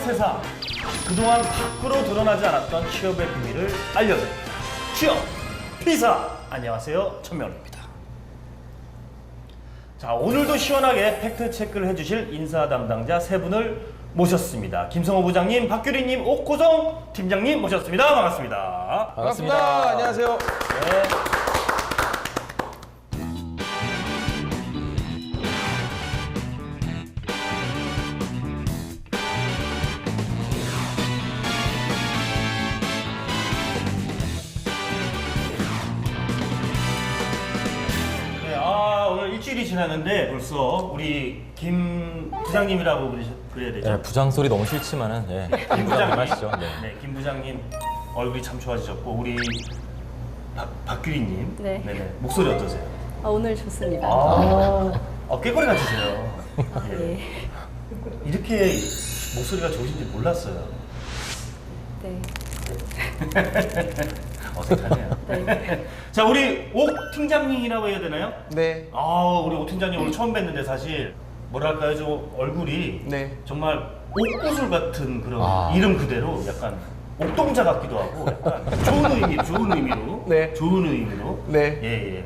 세상, 그동안 밖으로 드러나지 않았던 취업의 비밀을 알려드립니다. 취업 피사. 안녕하세요, 천명입니다. 자, 오늘도 시원하게 팩트 체크를 해주실 인사 담당자 세 분을 모셨습니다. 김성호 부장님, 박규리님, 옥고성 팀장님 모셨습니다. 반갑습니다. 반갑습니다. 안녕하세요. 네. 오늘 일주일이 지났는데 벌써 우리 김 부장님이라고 그래야 되죠? 네, 부장 소리 너무 싫지만은 예. 김 부장님 하시죠. 네. 네, 김 부장님 얼굴이 참 좋아지셨고 우리 박규리님 네. 네네. 목소리 어떠세요? 오늘 좋습니다. 꾀꼬리 같으세요. 예. 이렇게 목소리가 좋으신지 몰랐어요. 네. 어색하네요. 네. 자, 우리 옥 팀장님이라고 해야 되나요? 네. 우리 옥 팀장님 오늘 처음 뵀는데 사실 뭐랄까요, 좀 얼굴이 네. 정말 옥구슬 같은 그런 이름 그대로 약간 옥동자 같기도 하고 약간 좋은 의미로 네. 좋은 의미로 네. 예.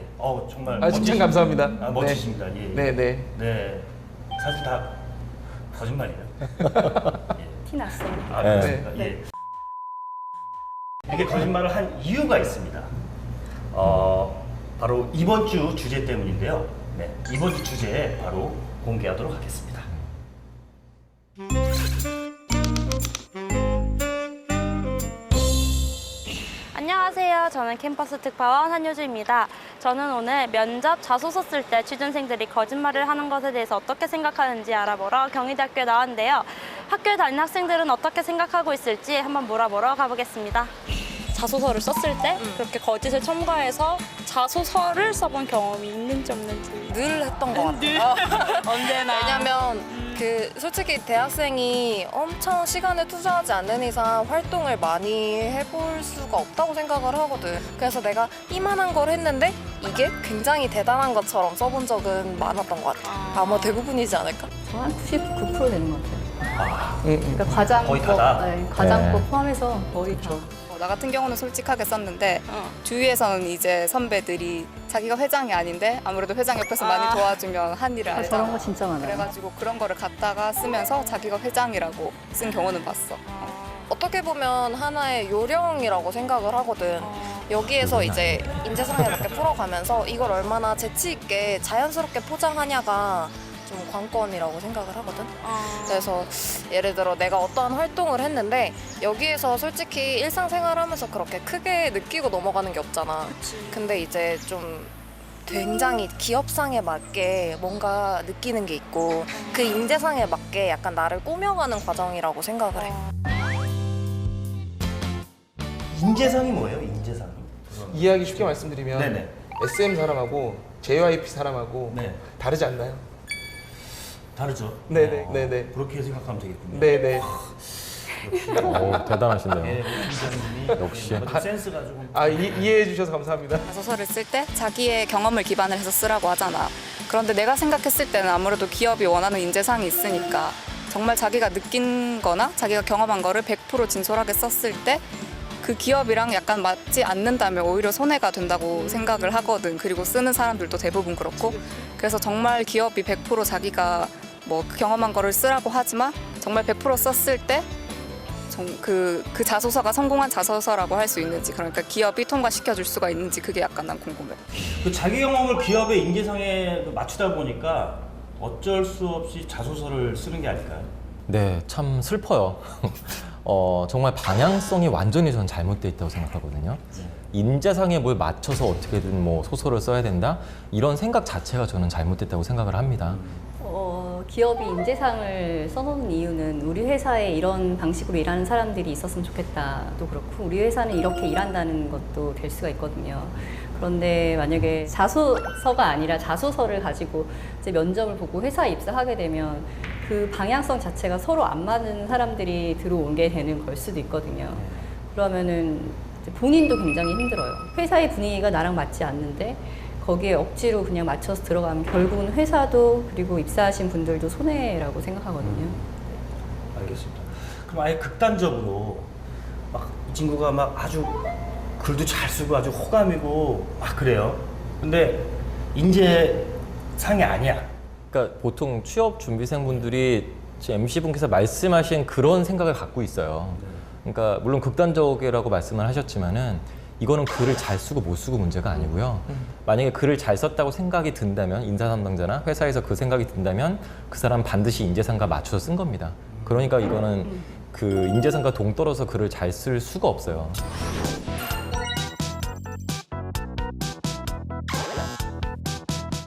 정말 칭찬 감사합니다. 멋지십니다. 예. 네, 네. 네. 사실 다 거짓말이에요. 티 났어요. 그렇습니다. 네. 예. 이게 거짓말을 한 이유가 있습니다. 바로 이번 주 주제 때문인데요. 네, 이번 주 주제 바로 공개하도록 하겠습니다. 안녕하세요. 저는 캠퍼스 특파원 한효주입니다. 저는 오늘 면접 자소서 쓸 때 취준생들이 거짓말을 하는 것에 대해서 어떻게 생각하는지 알아보러 경희대학교에 나왔는데요. 학교에 다니는 학생들은 어떻게 생각하고 있을지 한번 물어보러 가보겠습니다. 자소서를 썼을 때 그렇게 거짓을 첨가해서 자소서를 써본 경험이 있는지 없는지. 늘 했던 것 같아요. 언제나. 왜냐면 솔직히 대학생이 엄청 시간을 투자하지 않는 이상 활동을 많이 해볼 수가 없다고 생각을 하거든. 그래서 내가 이만한 걸 했는데 이게 굉장히 대단한 것처럼 써본 적은 많았던 것 같아. 아마 대부분이지 않을까? 한 99% 되는 것 같아요. 그러니까 과장법, 거의 다다. 네, 과장법 네. 포함해서 거의 다. 나 같은 경우는 솔직하게 썼는데 주위에서는 이제 선배들이 자기가 회장이 아닌데 아무래도 회장 옆에서 많이 도와주면 한 일을 알잖아. 저런 거 진짜 많아요. 그래가지고 그런 거를 갖다가 쓰면서 자기가 회장이라고 쓴 경우는 봤어. 어떻게 보면 하나의 요령이라고 생각을 하거든. 여기에서 이제 인재상에 맞게 풀어가면서 이걸 얼마나 재치 있게 자연스럽게 포장하냐가 좀 관건이라고 생각을 하거든. 그래서 예를 들어 내가 어떠한 활동을 했는데 여기에서 솔직히 일상생활하면서 그렇게 크게 느끼고 넘어가는 게 없잖아. 근데 이제 좀 굉장히 기업상에 맞게 뭔가 느끼는 게 있고 그 인재상에 맞게 약간 나를 꾸며가는 과정이라고 생각을 해. 인재상이 뭐예요? 인재상이? 이해하기 쉽게 말씀드리면 네네. SM 사람하고 JYP 사람하고 네. 다르지 않나요? 다르죠? 네네. 네네. 그렇게 생각하면 되겠군요. 네네. 대단하신데요. 예, 옥 팀장님이 역시. 뭔가 좀 센스가 조금 이해해 주셔서 감사합니다. 자소서를 쓸 때 자기의 경험을 기반을 해서 쓰라고 하잖아. 그런데 내가 생각했을 때는 아무래도 기업이 원하는 인재상이 있으니까 정말 자기가 느낀 거나 자기가 경험한 거를 100% 진솔하게 썼을 때 그 기업이랑 약간 맞지 않는다면 오히려 손해가 된다고 생각을 하거든. 그리고 쓰는 사람들도 대부분 그렇고. 그래서 정말 기업이 100% 자기가 뭐 경험한 거를 쓰라고 하지만 정말 100% 썼을 때 그 자소서가 성공한 자소서라고 할 수 있는지, 그러니까 기업이 통과시켜 줄 수가 있는지 그게 약간 난 궁금해. 그 자기 경험을 기업의 인재상에 맞추다 보니까 어쩔 수 없이 자소서를 쓰는 게 아닐까요? 네, 참 슬퍼요. 정말 방향성이 완전히 전 잘못돼 있다고 생각하거든요. 인재상에 뭘 맞춰서 어떻게든 뭐 소설을 써야 된다? 이런 생각 자체가 저는 잘못됐다고 생각을 합니다. 기업이 인재상을 써놓는 이유는 우리 회사에 이런 방식으로 일하는 사람들이 있었으면 좋겠다도 그렇고 우리 회사는 이렇게 일한다는 것도 될 수가 있거든요. 그런데 만약에 자소서가 아니라 자소서를 가지고 이제 면접을 보고 회사에 입사하게 되면 그 방향성 자체가 서로 안 맞는 사람들이 들어오게 되는 걸 수도 있거든요. 그러면은 이제 본인도 굉장히 힘들어요. 회사의 분위기가 나랑 맞지 않는데 거기에 억지로 그냥 맞춰서 들어가면 결국은 회사도 그리고 입사하신 분들도 손해라고 생각하거든요. 알겠습니다. 그럼 아예 극단적으로 막 이 친구가 막 아주 글도 잘 쓰고 아주 호감이고 막 그래요. 근데 인재상이 아니야. 그러니까 보통 취업 준비생분들이 지금 MC분께서 말씀하신 그런 생각을 갖고 있어요. 그러니까 물론 극단적이라고 말씀을 하셨지만은 이거는 글을 잘 쓰고 못 쓰고 문제가 아니고요. 만약에 글을 잘 썼다고 생각이 든다면 인사 담당자나 회사에서 그 생각이 든다면 그 사람 반드시 인재상과 맞춰서 쓴 겁니다. 그러니까 이거는 그 인재상과 동떨어서 글을 잘 쓸 수가 없어요.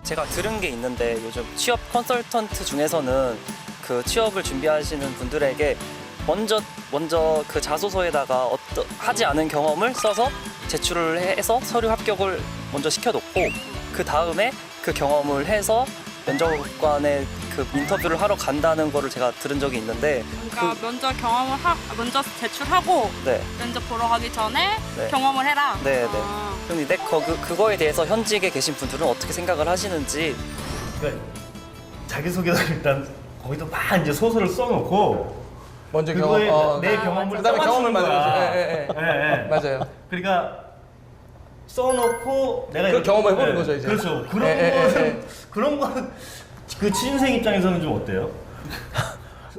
제가 들은 게 있는데 요즘 취업 컨설턴트 중에서는 그 취업을 준비하시는 분들에게 먼저 그 자소서에다가 하지 않은 경험을 써서 제출을 해서 서류 합격을 먼저 시켜놓고 그 다음에 그 경험을 해서 면접관에 그 인터뷰를 하러 간다는 거를 제가 들은 적이 있는데 그러니까 면접 경험을 먼저 제출하고 네. 면접 보러 가기 전에 네. 경험을 해라. 네네. 아. 근데 그거에 대해서 현직에 계신 분들은 어떻게 생각을 하시는지. 그러니까 자기소개를 일단 거기도 막 이제 소설을 써놓고 먼저 그거에 경험, 내 경험을 그다음에 경험을 써맞추는 거야. 만들어야지. 예. 맞아요. 그러니까 써놓고 내가 그 이렇게- 경험을 해보는 네, 거죠, 이제. 그렇죠. 그런 예, 예, 거는 예. 그런 거는 그 취준생 입장에서는 좀 어때요?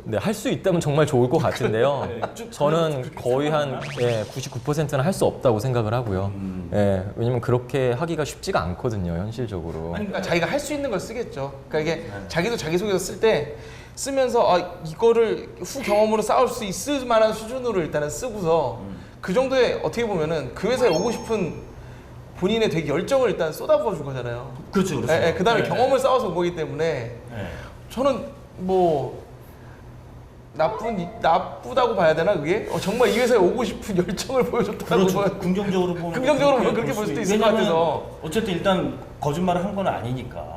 네, 할 수 있다면 정말 좋을 것 같은데요. 저는 거의 한 99%는 할 수 없다고 생각을 하고요. 예, 왜냐면 그렇게 하기가 쉽지가 않거든요, 현실적으로. 아니, 그러니까 자기가 할 수 있는 걸 쓰겠죠. 그러니까 이게 자기도 자기소개서 쓸 때 쓰면서 이거를 후 경험으로 쌓을 수 있을 만한 수준으로 일단은 쓰고서 그 정도의 어떻게 보면은 그 회사에 오고 싶은 본인의 되게 열정을 일단 쏟아부어 준 거잖아요. 그렇죠, 그렇죠. 그 다음에 네, 경험을 쌓아서 온 거기 때문에 네. 저는 뭐 나쁘다고 봐야 되나 그게? 정말 이 회사에 오고 싶은 열정을 보여줬다고 그렇죠. 봐요. 긍정적으로 보면 긍정적으로 보면 그렇게 볼 수도 있을 것 왜냐면 같아서. 어쨌든 일단 거짓말을 한 건 아니니까.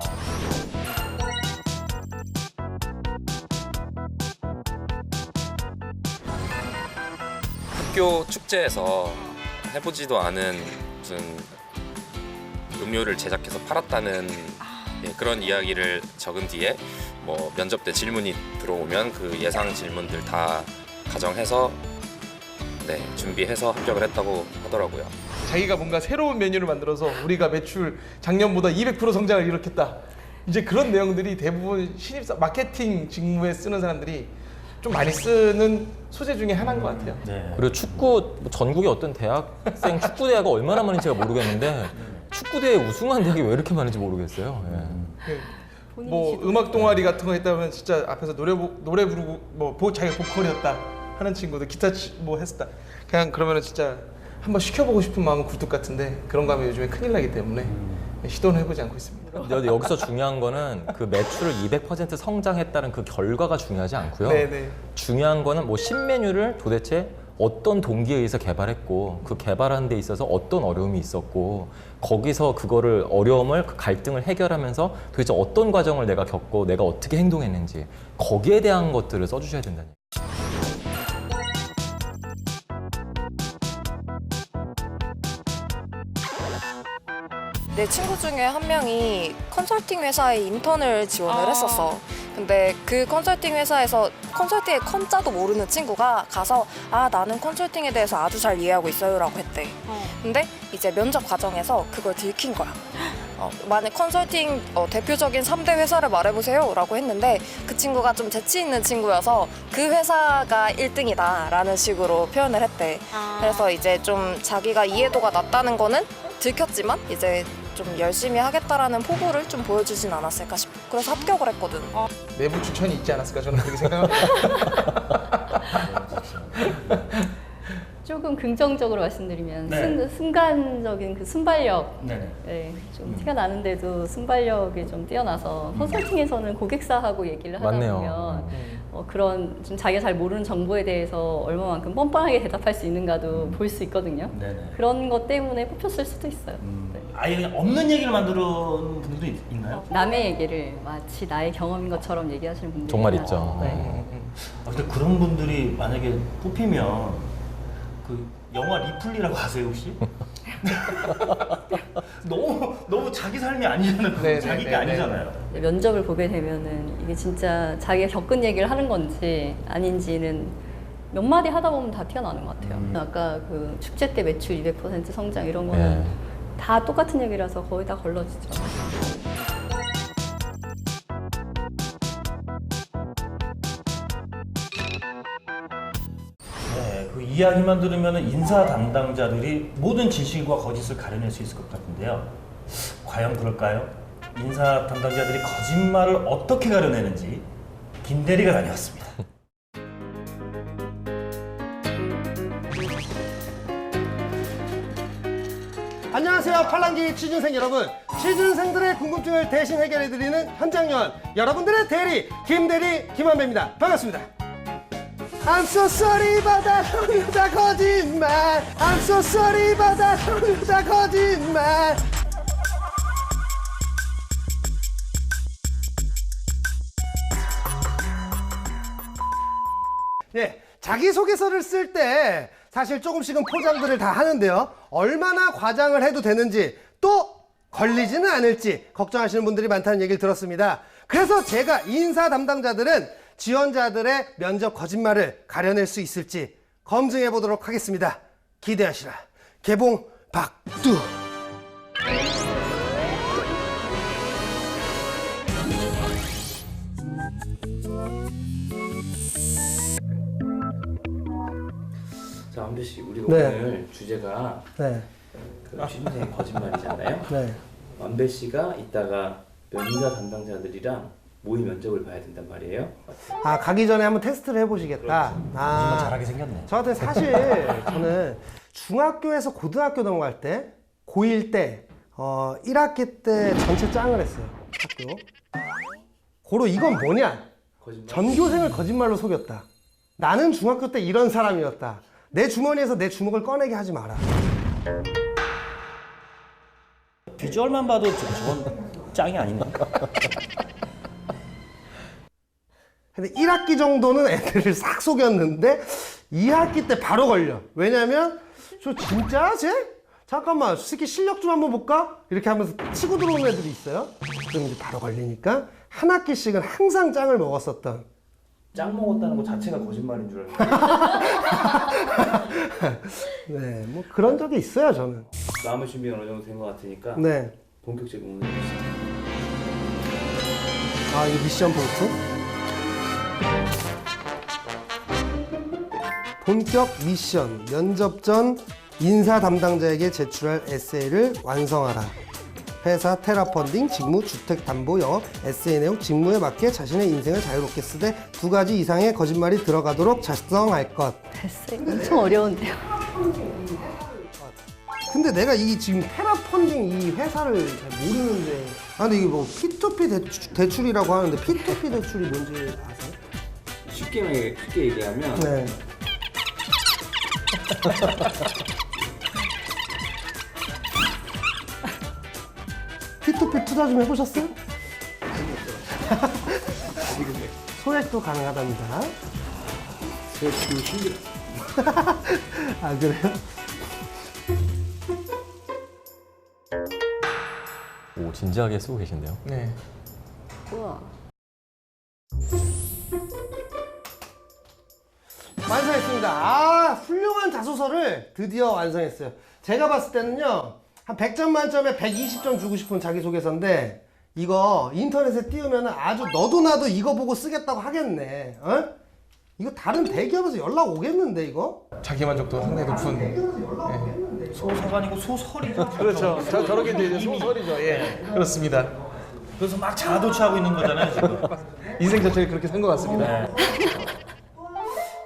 학교 축제에서 해보지도 않은 무슨 음료를 제작해서 팔았다는 그런 이야기를 적은 뒤에 뭐 면접 때 질문이 들어오면 그 예상 질문들 다 가정해서 준비해서 합격을 했다고 하더라고요. 자기가 뭔가 새로운 메뉴를 만들어서 우리가 매출 작년보다 200% 성장을 일으켰다. 이제 그런 내용들이 대부분 신입사 마케팅 직무에 쓰는 사람들이 좀 많이 쓰는 소재 중에 하나인 것 같아요. 네. 그리고 축구 전국에 어떤 대학생 축구 대회가 얼마나 많은지 제가 모르겠는데 축구 대회 우승한 대학이 왜 이렇게 많은지 모르겠어요. 예. 뭐 음악 동아리 같은 거 했다면 진짜 앞에서 노래 부르고 뭐 자기 보컬이었다 하는 친구들 기타 뭐 했었다. 그냥 그러면은 진짜 한번 시켜보고 싶은 마음은 굴뚝 같은데 그런 거 하면 요즘에 큰일 나기 때문에 시도는 해보지 않고 있습니다. 근데 여기서 중요한 거는 그 매출을 200% 성장했다는 그 결과가 중요하지 않고요. 네네. 중요한 거는 뭐 신메뉴를 도대체 어떤 동기에 의해서 개발했고 그 개발하는 데 있어서 어떤 어려움이 있었고 거기서 그거를 어려움을 그 갈등을 해결하면서 도대체 어떤 과정을 내가 겪고 내가 어떻게 행동했는지 거기에 대한 것들을 써주셔야 된다는 얘기예요. 내 친구 중에 한 명이 컨설팅 회사에 인턴을 지원을 했었어. 근데 그 컨설팅 회사에서 컨설팅의 컨자도 모르는 친구가 가서 나는 컨설팅에 대해서 아주 잘 이해하고 있어요 라고 했대. 근데 이제 면접 과정에서 그걸 들킨 거야. 만약 컨설팅 대표적인 3대 회사를 말해보세요 라고 했는데 그 친구가 좀 재치 있는 친구여서 그 회사가 1등이다 라는 식으로 표현을 했대. 그래서 이제 좀 자기가 이해도가 낮다는 거는 들켰지만 이제 좀 열심히 하겠다라는 포부를 좀 보여주진 않았을까 싶어. 그래서 합격을 했거든. 내부 추천이 있지 않았을까 저는 그렇게 생각합니다. 조금 긍정적으로 말씀드리면 네. 순간적인 그 순발력, 네네. 네, 좀 티가 나는데도 순발력이 좀 뛰어나서 컨설팅에서는 고객사하고 얘기를 하다 맞네요. 보면 그런 좀 자기가 잘 모르는 정보에 대해서 얼마만큼 뻔뻔하게 대답할 수 있는가도 볼 수 있거든요. 네네. 그런 것 때문에 뽑혔을 수도 있어요. 네. 아예 그냥 없는 얘기를 만드는 분들도 있나요? 남의 얘기를 마치 나의 경험인 것처럼 얘기하시는 분들이 정말 있나요? 있죠. 네. 근데 그런 분들이 만약에 뽑히면 그 영화 리플리라고 아세요 혹시? 너무 자기 삶이 아니잖아요. 그거 네, 자기 네, 게 네, 아니잖아요. 면접을 보게 되면은 이게 진짜 자기가 겪은 얘기를 하는 건지 아닌지는 몇 마디 하다 보면 다 튀어나오는 것 같아요. 아까 그 축제 때 매출 200% 성장 이런 거는 네. 다 똑같은 얘기라서 거의 다 걸러지죠. 네, 그 이야기만 들으면 인사 담당자들이 모든 진실과 거짓을 가려낼 수 있을 것 같은데요. 과연 그럴까요? 인사 담당자들이 거짓말을 어떻게 가려내는지 김대리가 다녀왔습니다. 안녕하세요, 팔랑기 취준생 여러분. 취준생들의 궁금증을 대신 해결해드리는 현장요원, 여러분들의 대리 김대리 김한배입니다. 반갑습니다. I'm so sorry 바다 형유다 거짓말. I'm so sorry 바다 형유다 거짓말. 네, 자기소개서를 쓸 때 사실 조금씩은 포장들을 다 하는데요. 얼마나 과장을 해도 되는지 또 걸리지는 않을지 걱정하시는 분들이 많다는 얘기를 들었습니다. 그래서 제가 인사 담당자들은 지원자들의 면접 거짓말을 가려낼 수 있을지 검증해 보도록 하겠습니다. 기대하시라. 개봉 박두. 자, 한배 씨, 우리가 네. 오늘 주제가 네. 그 취준생의 거짓말이잖아요. 네. 완배 씨가 이따가 면접 담당자들이랑 모의 면접을 봐야 된단 말이에요. 아, 가기 전에 한번 테스트를 해보시겠다. 정말 잘하게 생겼네. 저한테 사실 저는 중학교에서 고등학교 넘어갈 때 고1 때 1학기 때 전체 짱을 했어요. 학교. 고로 이건 뭐냐? 거짓말. 전교생을 거짓말로 속였다. 나는 중학교 때 이런 사람이었다. 내 주머니에서 내 주먹을 꺼내게 하지 마라. 비주얼만 봐도 저건 짱이 아닌가? 근데 1학기 정도는 애들을 싹 속였는데 2학기 때 바로 걸려. 왜냐면 저 진짜 쟤? 잠깐만, 저 새끼 실력 좀 한번 볼까? 이렇게 하면서 치고 들어오는 애들이 있어요. 그럼 이제 바로 걸리니까 한 학기씩은 항상 짱을 먹었었던. 짱 먹었다는 거 자체가 거짓말인 줄 알고. 네, 뭐 그런 적이 있어요, 저는. 마음의 준비가 어느 정도 된 것 같으니까 네. 본격적으로 오늘 해주세요. 아, 이거 미션 포인트? 본격 미션. 면접 전 인사 담당자에게 제출할 에세이를 완성하라. 회사 테라펀딩, 직무, 주택 담보, 영업, 에세이 내용, 직무에 맞게 자신의 인생을 자유롭게 쓰되 2가지 이상의 거짓말이 들어가도록 작성할 것. 됐어요. 엄청 어려운데요. 근데 내가 이 지금 테라펀딩 이 회사를 잘 모르는데. 아, 근데 이게 뭐 P2P 대출이라고 하는데 P2P 대출이 뭔지 아세요? 쉽게 얘기하면 네. P2P 투자 좀 해보셨어요? 소액도 가능하답니다. 아, 그래요? 오, 진지하게 쓰고 계신데요. 네. 우와. 완성했습니다. 아, 훌륭한 자소서를 드디어 완성했어요. 제가 봤을 때는요, 한 100점 만점에 120점 주고 싶은 자기소개서인데, 이거 인터넷에 띄우면 아주 너도 나도 이거 보고 쓰겠다고 하겠네. 어? 이거 다른 대기업에서 연락 오겠는데, 이거? 자기 만족도가 상당히 높은. 소서가 아니고 소설이죠. 그렇죠. 저렇게 이제 소설이죠. 예. 그렇습니다. 그래서 막 자아도취하고 있는 거잖아요, 지금. 인생 자체를 그렇게 산 것 같습니다. 네.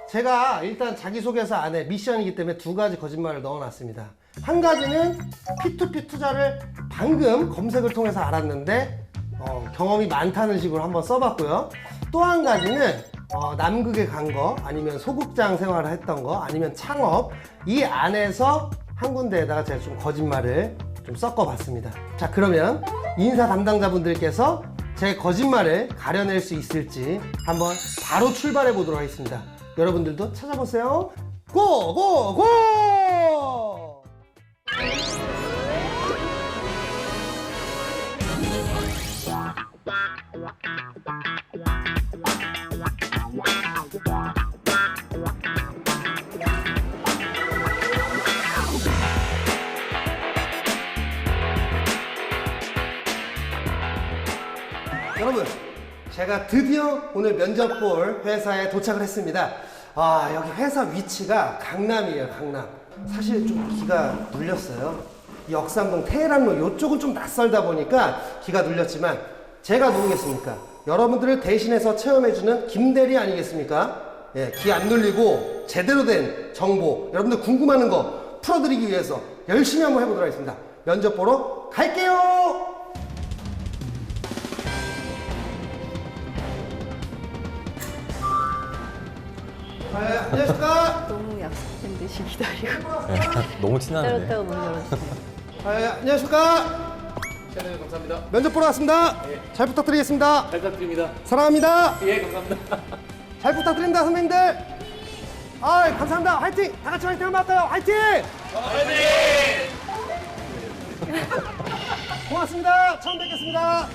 제가 일단 자기소개서 안에 미션이기 때문에 2가지 거짓말을 넣어놨습니다. 한 가지는 P2P 투자를 방금 검색을 통해서 알았는데 경험이 많다는 식으로 한번 써봤고요. 또 한 가지는 남극에 간 거, 아니면 소극장 생활을 했던 거, 아니면 창업, 이 안에서 한 군데에다가 제가 좀 거짓말을 좀 섞어봤습니다. 자, 그러면 인사 담당자분들께서 제 거짓말을 가려낼 수 있을지 한번 바로 출발해 보도록 하겠습니다. 여러분들도 찾아보세요. 고! 고! 고! 제가 드디어 오늘 면접 볼 회사에 도착을 했습니다. 아, 여기 회사 위치가 강남이에요, 강남. 사실 좀 기가 눌렸어요. 이 역삼동 테헤란로 이쪽은 좀 낯설다 보니까 기가 눌렸지만 제가 누구겠습니까? 여러분들을 대신해서 체험해주는 김대리 아니겠습니까? 예, 기 안 눌리고 제대로 된 정보, 여러분들 궁금한 거 풀어드리기 위해서 열심히 한번 해보도록 하겠습니다. 면접 보러 갈게요! 안녕하십니까? 너무 약속된 듯이 기다리고 너무 친한데. 따로따로 문 열어주세요. 안녕하십니까? 네, 감사합니다. 면접 보러 왔습니다. 잘 부탁드리겠습니다. 잘 부탁드립니다. 사랑합니다. 예, 감사합니다. 잘 부탁드립니다, 선배님들. 아, 감사합니다. 화이팅! 다 같이 화이팅 한번 할까요? 화이팅! 고맙습니다. 처음 뵙겠습니다.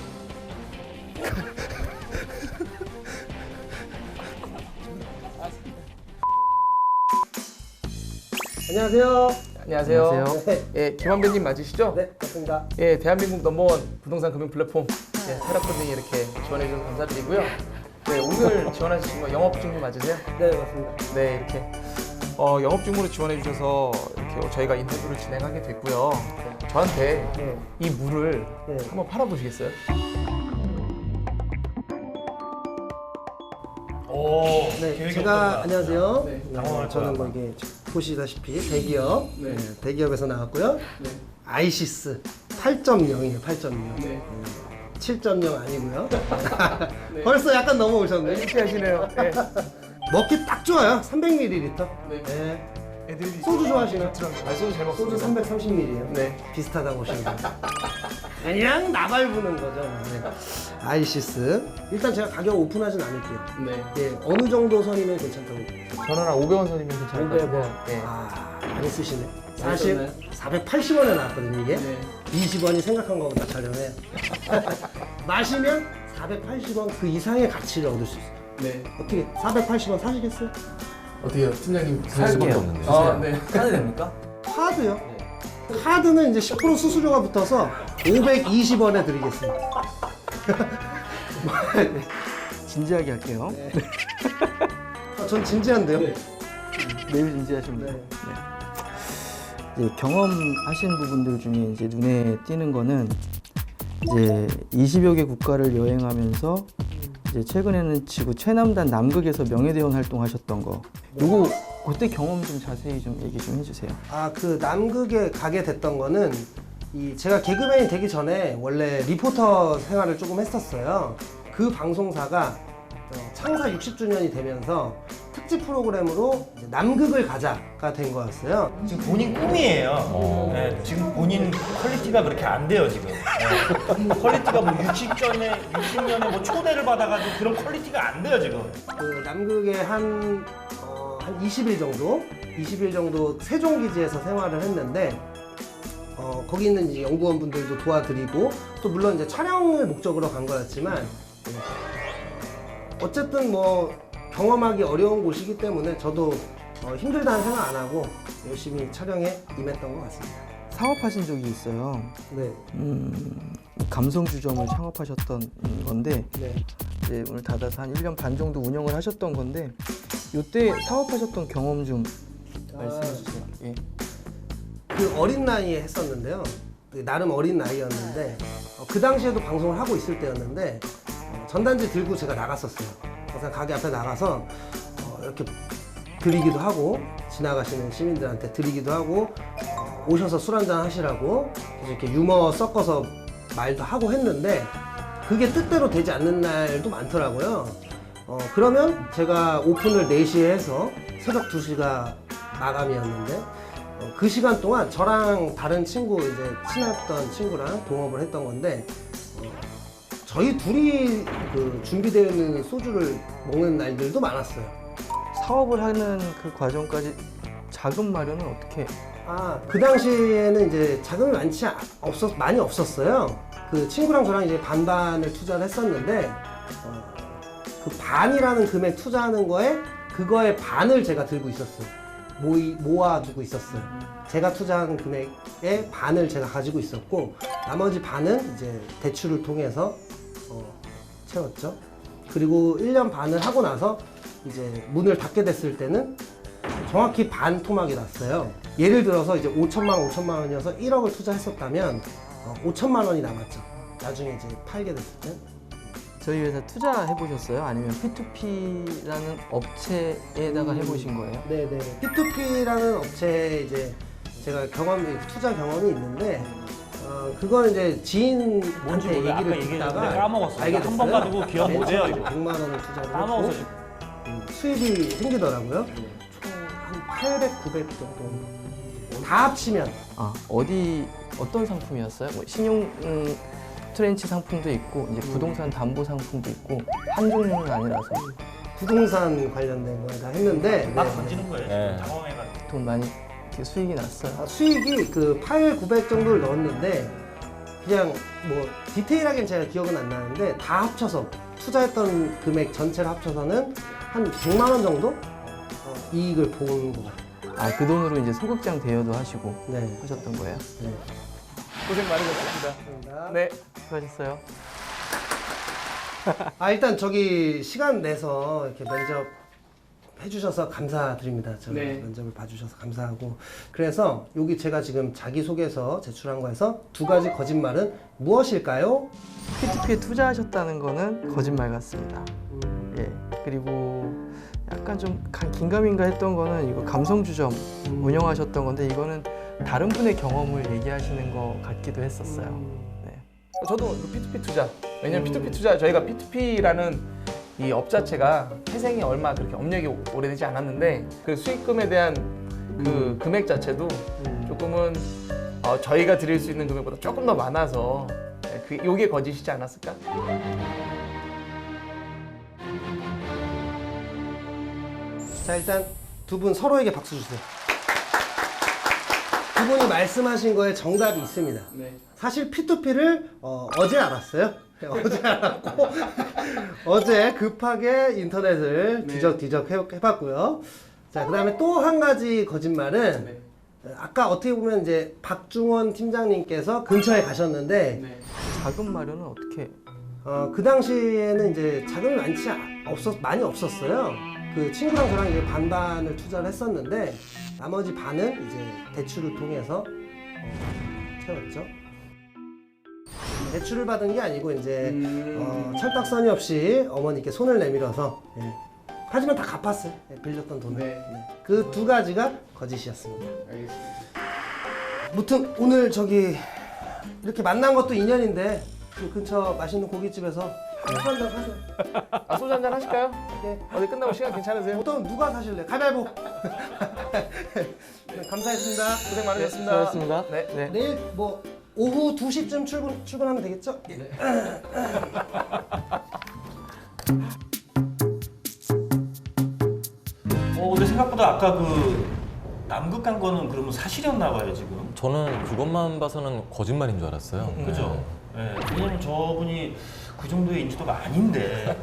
안녕하세요. 안녕하세요. 네. 예, 김한배님 맞으시죠? 네, 맞습니다. 예, 대한민국 넘버원 부동산 금융 플랫폼 테라펀딩 이렇게 지원해 주셔서 감사드리고요. 네, 오늘 지원하신 거 영업 중무 맞으세요? 네, 맞습니다. 네, 이렇게 영업 중무로 지원해 주셔서 이렇게 저희가 인터뷰를 진행하게 됐고요. 저한테 네. 이 물을 네. 한번 팔아 보시겠어요? 오, 네, 계획이 제가 어떤가? 안녕하세요. 네, 당황할 저는 거야, 뭐 이게 보시다시피 대기업, 네. 대기업에서 나왔고요. 네. 아이시스 8.0이에요, 8.0. 네. 7.0 아니고요. 벌써 약간 넘어오셨네. 이렇게 하시네요. 네. 먹기 딱 좋아요. 300ml. 네. 네. 애들이 소주 좋아하시나요? 아, 소주 잘 소주 먹습니다. 330ml예요. 네. 비슷하다고 보시면 돼요. 그냥 나발 부는 거죠. 네. 아이시스. 일단 제가 가격 오픈하진 않을게요. 네. 예, 어느 정도 선이면 괜찮다고. 저는 한 500원 선이면 괜찮을 것 500원. 같아요. 네. 아, 많이 쓰시네. 많이 사실 썼나요? 480원에 나왔거든요, 이게. 네. 20원이 생각한 것보다 저렴해요. 마시면 480원 그 이상의 가치를 얻을 수 있어요. 네. 어떻게 480원 사시겠어요? 어떻게요, 팀장님? 살 수밖에 없는데. 아, 네. 카드 됩니까? 카드요? 카드는 이제 10% 수수료가 붙어서 520원에 드리겠습니다. 진지하게 할게요. 전 진지한데요? 매우 진지하십니다. 네. 이제 경험하신 부분들 중에 이제 눈에 띄는 거는 이제 20여 개 국가를 여행하면서 이제 최근에는 지구 최남단 남극에서 명예대원 활동하셨던 거. 요거 그때 경험 좀 자세히 좀 얘기 좀 해주세요. 아, 그 남극에 가게 됐던 거는 제가 개그맨이 되기 전에 원래 리포터 생활을 조금 했었어요. 그 방송사가 창사 60주년이 되면서 특집 프로그램으로 이제 남극을 가자가 된 거였어요. 지금 본인 꿈이에요. 네, 지금 본인 퀄리티가 그렇게 안 돼요, 지금. 네. 퀄리티가 뭐 60년에 뭐 초대를 받아가지고 그런 퀄리티가 안 돼요, 지금. 그 남극에 한 20일 정도 세종기지에서 생활을 했는데 거기 있는 이제 연구원분들도 도와드리고 또 물론 이제 촬영을 목적으로 간 거였지만 어쨌든 뭐 경험하기 어려운 곳이기 때문에 저도 힘들다는 생각 안 하고 열심히 촬영에 임했던 것 같습니다. 사업하신 적이 있어요. 네. 감성주점을 창업하셨던 건데 네. 이제 오늘 닫아서 한 1년 반 정도 운영을 하셨던 건데 요때 사업하셨던 경험 좀 말씀해 주세요. 예. 그 어린 나이에 했었는데요. 나름 어린 나이였는데 그 당시에도 방송을 하고 있을 때였는데 전단지 들고 제가 나갔었어요. 그래서 가게 앞에 나가서 이렇게 드리기도 하고 지나가시는 시민들한테 드리기도 하고 오셔서 술 한잔 하시라고 이렇게 유머 섞어서 말도 하고 했는데 그게 뜻대로 되지 않는 날도 많더라고요. 그러면 제가 오픈을 4시에 해서 새벽 2시가 마감이었는데 그 시간 동안 저랑 다른 친구 이제 친했던 친구랑 동업을 했던 건데 저희 둘이 그 준비되어 있는 소주를 먹는 날들도 많았어요. 사업을 하는 그 과정까지 자금 마련은 어떻게? 그 당시에는 이제 자금이 많이 없었어요. 그 친구랑 저랑 이제 반반을 투자를 했었는데 그 반이라는 금액 투자하는 그거의 반을 제가 들고 있었어요. 모아두고 있었어요. 제가 투자한 금액의 반을 제가 가지고 있었고 나머지 반은 이제 대출을 통해서 채웠죠. 그리고 1년 반을 하고 나서 이제 문을 닫게 됐을 때는 정확히 반 토막이 났어요. 예를 들어서 이제 5천만 원이어서 1억을 투자했었다면 5천만 원이 남았죠. 나중에 이제 팔게 됐을 때. 저희 회사 투자해 보셨어요? 아니면 P2P라는 업체에다가 해보신 거예요? 네네. P2P라는 업체에 이제 제가 투자 경험이 있는데 그건 이제 뭔지 지인한테 몰라요. 아까 얘기를 얘기했는데 듣다가 까먹었어요. 알게 한 번 됐어요. 가지고 기억 못 해요, 이거. 100만 원을 투자를 까먹어서 했고 수입이 생기더라고요. 총 한 800, 900 정도 다 합치면. 아, 어떤 상품이었어요? 뭐 신용 트렌치 상품도 있고 이제 부동산 담보 상품도 있고 한 종류는 아니라서 부동산 관련된 걸 다 했는데 막 네. 던지는 거예요. 네. 당황해가지고. 돈 많이 이렇게 수익이 났어요. 수익이 그 8, 900 정도를 넣었는데 그냥 뭐 디테일하게는 제가 기억은 안 나는데 다 합쳐서 투자했던 금액 전체를 합쳐서는 한 100만 원 정도 이익을 본 것 같아요. 아, 그 돈으로 이제 소극장 대여도 하시고 네. 하셨던 거예요? 네. 고생 많으셨습니다. 감사합니다. 네. 수고하셨어요. 일단 저기 시간 내서 이렇게 면접 해주셔서 감사드립니다. 저 네. 면접을 봐주셔서 감사하고 그래서 여기 제가 지금 자기소개서 제출한 거에서 2가지 거짓말은 무엇일까요? P2P에 투자하셨다는 거는 거짓말 같습니다. 예. 그리고 약간 좀 긴가민가 했던 거는 이거 감성주점 운영하셨던 건데 이거는 다른 분의 경험을 얘기하시는 것 같기도 했었어요. 네. 저도 P2P 투자. 왜냐면 P2P 투자 저희가 P2P라는 이 업 자체가 회생이 얼마 그렇게 업력이 오래되지 않았는데 그 수익금에 대한 그 금액 자체도 조금은 저희가 드릴 수 있는 금액보다 조금 더 많아서 요게 거짓이지 않았을까? 자 일단 두 분 서로에게 박수 주세요. 두 분이 말씀하신 거에 정답이 있습니다. 네. 사실 P2P를 어제 알았어요. 어제 알았고 어제 급하게 인터넷을 뒤적뒤적 해봤고요. 자 그다음에 또 한 가지 거짓말은 아까 어떻게 보면 이제 박중원 팀장님께서 근처에 가셨는데 자금 마련은 어떻게? 그 당시에는 이제 자금이 많이 없었어요. 그 친구랑 저랑 이제 반반을 투자를 했었는데 나머지 반은 이제 대출을 통해서 채웠죠. 대출을 받은 게 아니고 이제 철딱서니 없이 어머니께 손을 내밀어서 하지만 다 갚았어요. 빌렸던 돈을. 그 2가지가 거짓이었습니다. 알겠습니다. 무튼 오늘 저기 이렇게 만난 것도 인연인데 그 근처 맛있는 고깃집에서 소주 한잔 사세요. 소주 한잔 하실까요? 네. 어디 끝나고 시간 괜찮으세요? 보통 누가 사실래? 가위바위보. 감사했습니다. 고생 많으셨습니다. 수고하셨습니다. 네. 네. 내일 뭐 오후 2시쯤 출근하면 되겠죠? 네. 근데 생각보다 아까 그 남극 간 거는 그러면 사실이었나 봐요, 지금. 저는 그것만 봐서는 거짓말인 줄 알았어요. 그죠? 네. 왜냐면 저분이 그 정도의 인지도가 아닌데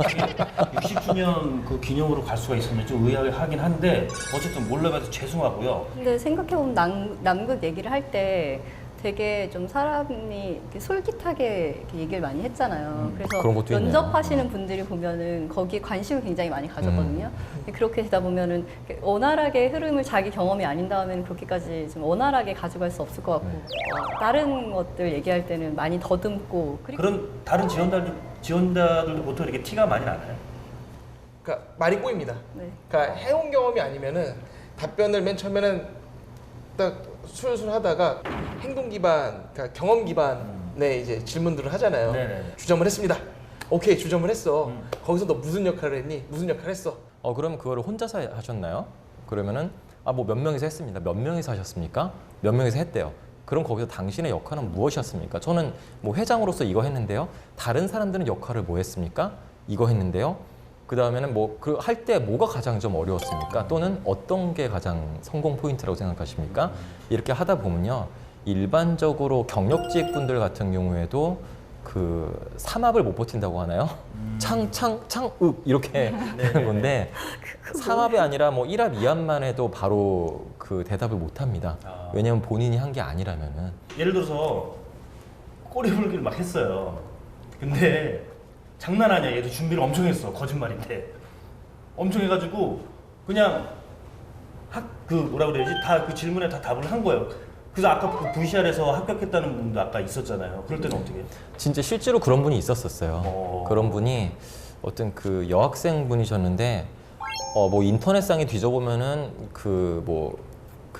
60주년 그 기념으로 갈 수가 있었는지 좀 의아하긴 한데 어쨌든 몰라봐서 죄송하고요. 근데 생각해보면 남극 얘기를 할 때 되게 좀 사람이 이렇게 솔깃하게 이렇게 얘기를 많이 했잖아요. 그런 그래서 것도 있네요. 면접하시는 분들이 보면은 거기에 관심을 굉장히 많이 가졌거든요. 그렇게 되다 보면은 원활하게 흐름을 자기 경험이 아닌 다음에는 그렇게까지 좀 원활하게 가져갈 수 없을 것 같고 다른 것들 얘기할 때는 많이 더듬고 그런 다른 지원자들도 보통 이렇게 티가 많이 나나요? 그러니까 말이 꼬입니다. 네. 그러니까 해온 경험이 아니면은 답변을 맨 처음에는 딱 술술 하다가 행동 기반, 그러니까 경험 기반의 이제 질문들을 하잖아요. 네네. 주점을 했습니다. 오케이, 주점을 했어. 거기서 너 무슨 역할을 했니? 무슨 역할을 했어? 그럼 그거를 혼자서 하셨나요? 그러면은 뭐 몇 명이서 했습니다. 몇 명이서 하셨습니까? 몇 명이서 했대요. 그럼 거기서 당신의 역할은 무엇이었습니까? 저는 뭐 회장으로서 이거 했는데요. 다른 사람들은 역할을 뭐 했습니까? 이거 했는데요. 그 다음에는 뭐 그 할 때 뭐가 가장 좀 어려웠습니까? 또는 어떤 게 가장 성공 포인트라고 생각하십니까? 이렇게 하다 보면요. 일반적으로 경력직 분들 같은 경우에도 그 삼합을 못 버틴다고 하나요? 창 이렇게 되는 건데 삼합이 아니라 뭐 1합, 2합만 해도 바로 그 대답을 못 합니다. 왜냐면 본인이 한 게 아니라면은. 예를 들어서 꼬리물기를 막 했어요. 근데 장난 아니야. 얘도 준비를 엄청 했어. 거짓말인데. 엄청 해가지고 그냥 뭐라 그래야지? 다 그 질문에 다 답을 한 거예요. 그래서 아까 그 VCR에서 합격했다는 분도 아까 있었잖아요. 그럴 때는 어떻게 해요? 진짜 실제로 그런 분이 있었었어요. 그런 분이 어떤 그 여학생 분이셨는데 뭐 인터넷상에 뒤져보면은 그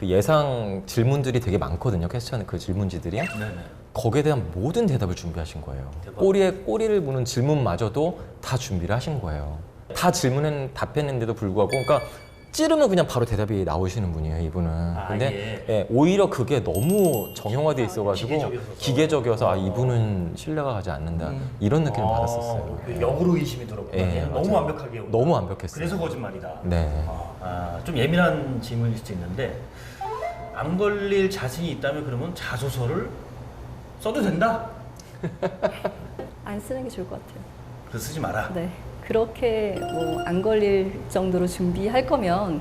예상 질문들이 되게 많거든요. 퀘스천 그 질문지들이. 네네. 거기에 대한 모든 대답을 준비하신 거예요. 꼬리에 꼬리를 무는 질문마저도 다 준비를 하신 거예요. 다 답했는데도 불구하고, 그러니까 찌르면 그냥 바로 대답이 나오시는 분이에요, 이분은. 근데 예, 오히려 그게 너무 정형화돼 있어가지고 기계적이어서 이분은 신뢰가 가지 않는다 이런 느낌을 받았었어요. 역으로 의심이 들었구나. 예, 너무 맞아요. 완벽하게. 너무 완벽했어요. 그래서 거짓말이다. 네. 좀 예민한 질문일 수도 있는데 안 걸릴 자신이 있다면 그러면 자소서를 써도 된다? 안 쓰는 게 좋을 것 같아요. 그래서 쓰지 마라. 네. 그렇게 뭐 안 걸릴 정도로 준비할 거면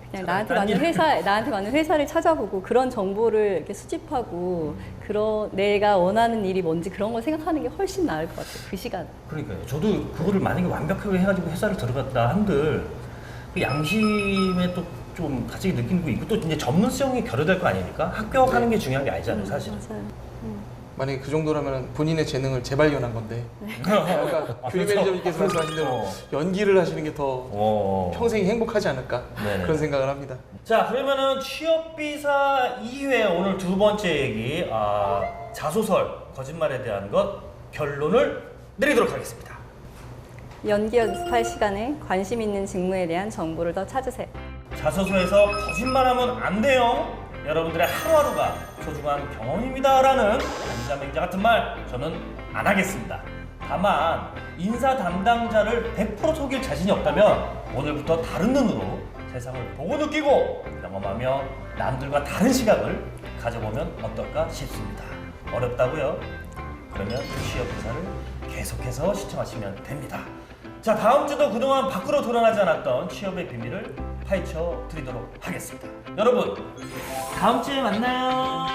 그냥 나한테 맞는 회사를 찾아보고 그런 정보를 이렇게 수집하고 내가 원하는 일이 뭔지 그런 걸 생각하는 게 훨씬 나을 것 같아요. 그 시간. 그러니까요. 저도 그거를 만약에 완벽하게 해가지고 회사를 들어갔다 한들 그 양심에 또 좀 같이 느끼는 거 있고 또 이제 전문성이 결여될 거 아닙니까? 합격하는 게 중요한 게 아니잖아요, 사실. 맞아요. 만약에 그 정도라면 본인의 재능을 재발견한 건데. 아까 교육 매니저님께서 말씀하신 대로 연기를 하시는 게 더 평생 행복하지 않을까 그런 생각을 합니다. 자, 그러면은 취업비사 이후에 오늘 두 번째 얘기 자소설 거짓말에 대한 것 결론을 내리도록 하겠습니다. 연기 연습할 시간에 관심 있는 직무에 대한 정보를 더 찾으세요. 자소서에서 거짓말하면 안 돼요. 여러분들의 하루하루가 소중한 경험입니다라는 안자맹자 같은 말 저는 안 하겠습니다. 다만 인사 담당자를 100% 속일 자신이 없다면 오늘부터 다른 눈으로 세상을 보고 느끼고 경험하며 남들과 다른 시각을 가져보면 어떨까 싶습니다. 어렵다고요? 그러면 취업 기사를 계속해서 시청하시면 됩니다. 자, 다음 주도 그동안 밖으로 드러나지 않았던 취업의 비밀을 파헤쳐 드리도록 하겠습니다. 여러분, 다음 주에 만나요.